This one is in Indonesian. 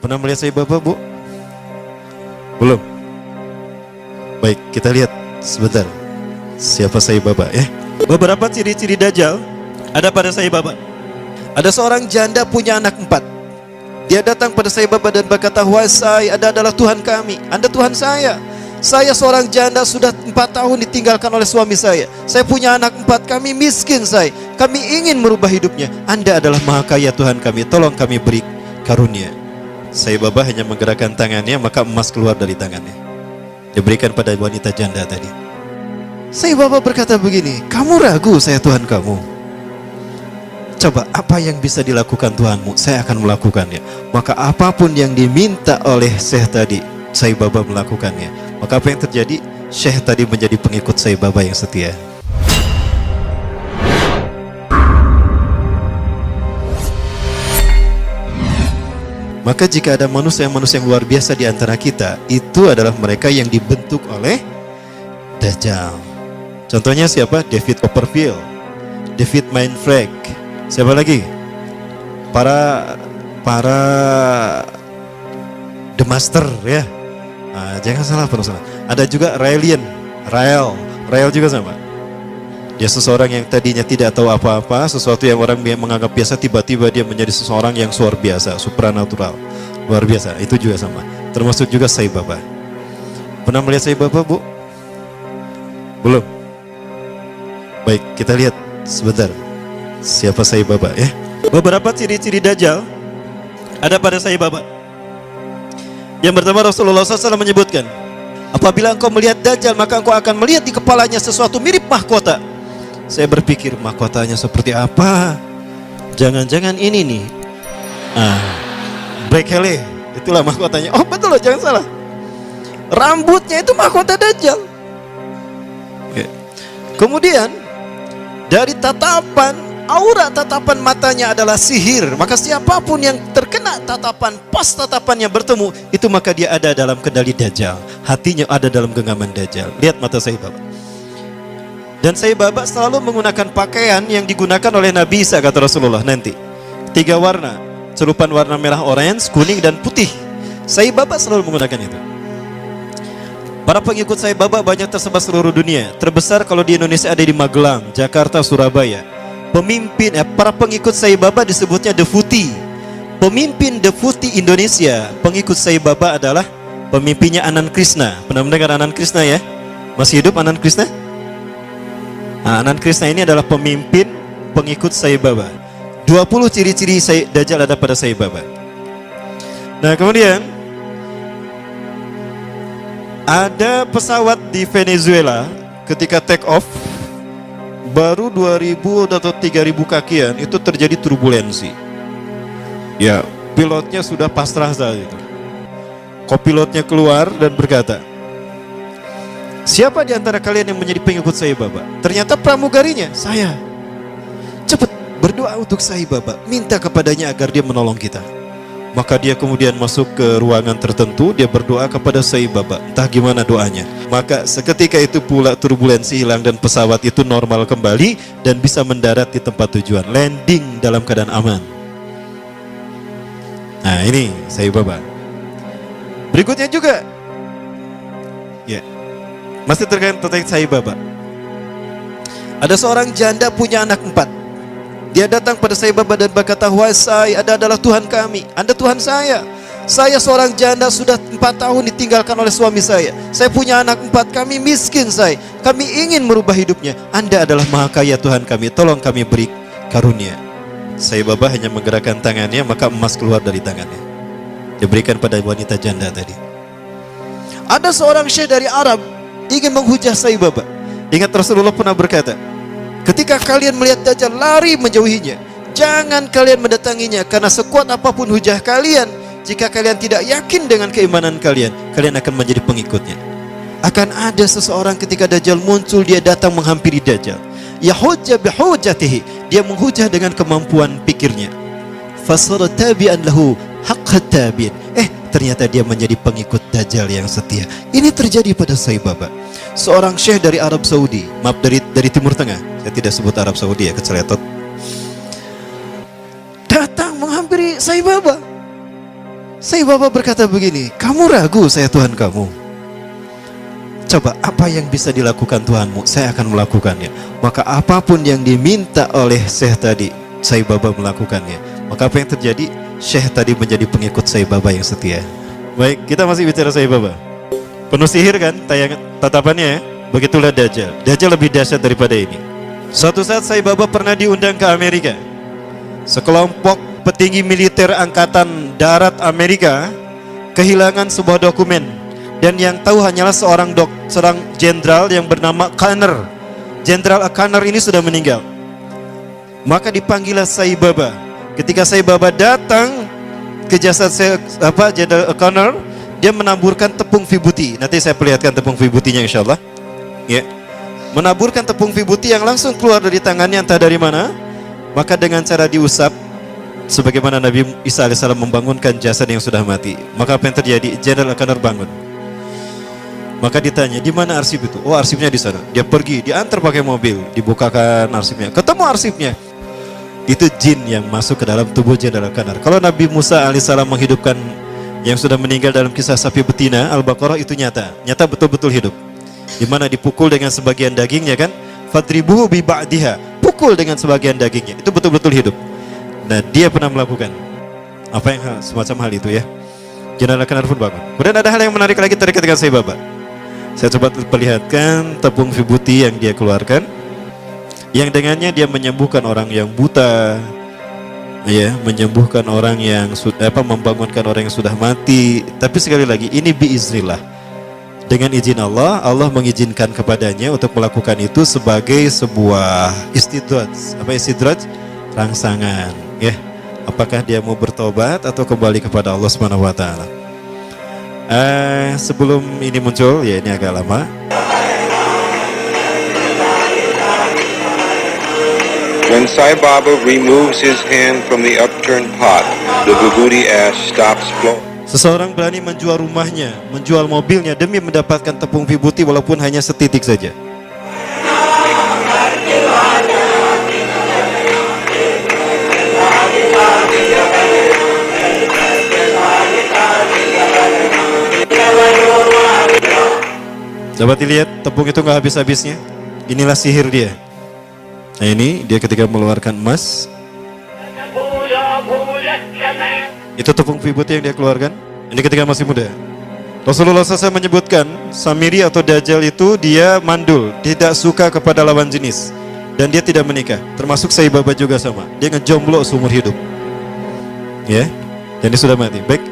Pernah melihat Sai Baba, Bu? Belum? Baik, kita lihat sebentar siapa Sai Baba ya. Beberapa ciri-ciri Dajjal ada pada Sai Baba. Ada seorang janda punya anak 4. Dia datang pada Sai Baba dan berkata, "Wahai Sai, Anda adalah Tuhan kami, Anda Tuhan saya. Saya seorang janda sudah 4 tahun ditinggalkan oleh suami saya. Saya punya anak 4, kami miskin Sai. Kami ingin merubah hidupnya. Anda adalah Maha Kaya Tuhan kami, tolong kami beri karunia." Sai Baba hanya menggerakkan tangannya, maka emas keluar dari tangannya. Diberikan pada wanita janda tadi. Sai Baba berkata begini, "Kamu ragu saya Tuhan kamu? Coba apa yang bisa dilakukan Tuhanmu, saya akan melakukannya." Maka apapun yang diminta oleh Syekh tadi, Sai Baba melakukannya. Maka apa yang terjadi? Syekh tadi menjadi pengikut Sai Baba yang setia. Maka jika ada manusia yang luar biasa di antara kita, itu adalah mereka yang dibentuk oleh Dajjal. Contohnya siapa? David Copperfield, David Mindfreak. Siapa lagi? Para The Master ya. Nah, jangan salah penulisan. Ada juga Rael juga sama. Dia seseorang yang tadinya tidak tahu apa-apa, sesuatu yang orang menganggap biasa, tiba-tiba dia menjadi seseorang yang luar biasa, supranatural, luar biasa. Itu juga sama. Termasuk juga Sai Baba. Pernah melihat Sai Baba, Bu? Belum? Baik, kita lihat sebentar siapa Sai Baba ya. Beberapa ciri-ciri Dajjal ada pada Sai Baba. Yang pertama, Rasulullah SAW menyebutkan, apabila engkau melihat Dajjal, maka engkau akan melihat di kepalanya sesuatu mirip mahkota. Saya berpikir, mahkotanya seperti apa? Jangan-jangan ini nih, Brekele, itulah mahkotanya. Oh betul loh, jangan salah. Rambutnya itu mahkota Dajjal. Oke. Kemudian dari aura tatapan matanya adalah sihir. Maka siapapun yang terkena tatapan, pas tatapannya bertemu, itu maka dia ada dalam kendali Dajjal. Hatinya ada dalam genggaman Dajjal. Lihat mata Sai Baba. Dan Sai Baba selalu menggunakan pakaian yang digunakan oleh Nabi Isa, kata Rasulullah nanti. 3 warna, celupan warna merah, orange, kuning, dan putih. Sai Baba selalu menggunakan itu. Para pengikut Sai Baba banyak tersebar seluruh dunia. Terbesar kalau di Indonesia ada di Magelang, Jakarta, Surabaya. Para pengikut Sai Baba disebutnya Deputi. Pemimpin Deputi Indonesia, pengikut Sai Baba adalah pemimpinnya Anand Krishna. Pernah mendengar Anand Krishna ya? Masih hidup Anand Krishna? Anand Krishna ini adalah pemimpin pengikut Sai Baba. 20 ciri-ciri Dajjal ada pada Sai Baba. Nah, kemudian ada pesawat di Venezuela ketika take off, baru 2000 atau 3000 kakian, itu terjadi turbulensi. Ya, pilotnya sudah pasrah saat itu. Kopilotnya keluar dan berkata, "Siapa di antara kalian yang menjadi pengikut Sai Baba?" Ternyata pramugarinya, "Saya." "Cepat berdoa untuk Sai Baba, minta kepadanya agar dia menolong kita." Maka dia kemudian masuk ke ruangan tertentu, dia berdoa kepada Sai Baba. Entah gimana doanya. Maka seketika itu pula turbulensi hilang dan pesawat itu normal kembali dan bisa mendarat di tempat tujuan, landing dalam keadaan aman. Nah, ini Sai Baba. Berikutnya juga, ya, masih terkait Sai Baba. Ada seorang janda punya anak 4. Dia datang pada Sai Baba dan berkata, "Wahai Sai, Anda adalah Tuhan kami, Anda Tuhan saya. Saya seorang janda sudah 4 tahun ditinggalkan oleh suami saya. Saya punya anak 4, kami miskin Sai. Kami ingin merubah hidupnya. Anda adalah Maha Kaya Tuhan kami, tolong kami beri karunia." Sai Baba hanya menggerakkan tangannya, maka emas keluar dari tangannya. Diberikan pada wanita janda tadi. Ada seorang syekh dari Arab ingin menghujah Sai Baba. Ingat Rasulullah pernah berkata, ketika kalian melihat Dajjal, lari menjauhinya. Jangan kalian mendatanginya, karena sekuat apapun hujah kalian, jika kalian tidak yakin dengan keimanan kalian, kalian akan menjadi pengikutnya. Akan ada seseorang ketika Dajjal muncul, dia datang menghampiri Dajjal. Yahujja bihujjatihi, dia menghujah dengan kemampuan pikirnya. Fasara tabi'an lahu haqqa tabi'in. Ternyata dia menjadi pengikut Dajjal yang setia. Ini terjadi pada Sai Baba. Seorang syekh dari Arab Saudi, maaf dari Timur Tengah, saya tidak sebut Arab Saudi ya, keceletot, datang menghampiri Sai Baba. Sai Baba berkata begini, kamu ragu saya Tuhan kamu? Coba apa yang bisa dilakukan Tuhanmu, saya akan melakukannya. Maka apapun yang diminta oleh Syekh tadi, Sai Baba melakukannya. Maka apa yang terjadi? Syekh tadi menjadi pengikut Sai Baba yang setia. Baik, kita masih bicara Sai Baba. Penuh sihir kan tatapannya ya? Begitulah Dajjal. Dajjal lebih dahsyat daripada ini. Suatu saat Sai Baba pernah diundang ke Amerika. Sekelompok petinggi militer angkatan darat Amerika kehilangan sebuah dokumen, dan yang tahu hanyalah seorang jenderal yang bernama Conner. Jenderal Conner ini sudah meninggal. Maka dipanggillah Sai Baba. Ketika Sai Baba datang ke jasad Jenderal Conner, dia menaburkan tepung vibuti. Nanti saya perlihatkan tepung vibutinya insyaallah. Ya. Menaburkan tepung vibuti yang langsung keluar dari tangannya entah dari mana. Maka dengan cara diusap, sebagaimana Nabi Isa AS membangunkan jasad yang sudah mati. Maka apa yang terjadi? Jenderal Conner bangun. Maka ditanya, di mana arsip itu? Oh, arsipnya di sana. Dia pergi, diantar pakai mobil, dibukakan arsipnya. Ketemu arsipnya. Itu jin yang masuk ke dalam tubuh Jenderal Conner. Kalau Nabi Musa AS menghidupkan yang sudah meninggal dalam kisah sapi betina Al-Baqarah, itu nyata betul-betul hidup. Di mana dipukul dengan sebagian dagingnya kan? Fadribuhu bi ba'diha. Pukul dengan sebagian dagingnya. Itu betul-betul hidup. Nah, dia pernah melakukan apa yang semacam hal itu ya. Jenderal Conner pun bangun. Kemudian ada hal yang menarik lagi terkait dengan Sai Baba. Saya coba perlihatkan tepung vibuti yang dia keluarkan, yang dengannya dia menyembuhkan orang yang buta, ya, menyembuhkan orang yang membangunkan orang yang sudah mati. Tapi sekali lagi ini biiznillah, dengan izin Allah. Allah mengizinkan kepadanya untuk melakukan itu sebagai sebuah istidraj, rangsangan, ya. Apakah dia mau bertobat atau kembali kepada Allah Subhanahu wa taala? Sebelum ini muncul, ya ini agak lama. When Sai Baba removes his hand from the upturned pot, the vibhuti ash stops flowing. Seseorang berani menjual rumahnya, menjual mobilnya demi mendapatkan tepung vibuti walaupun hanya setitik saja. Coba dilihat, tepung itu nggak habis-habisnya. Inilah sihir dia. Nah ini dia ketika mengeluarkan emas, itu tepung vibuti yang dia keluarkan. Ini ketika masih muda. Rasulullah SAW menyebutkan Samiri atau Dajjal itu dia mandul, tidak suka kepada lawan jenis, dan dia tidak menikah. Termasuk Sai Baba juga sama. Dia ngejomblo seumur hidup. Ya, dan dia sudah mati. Baik,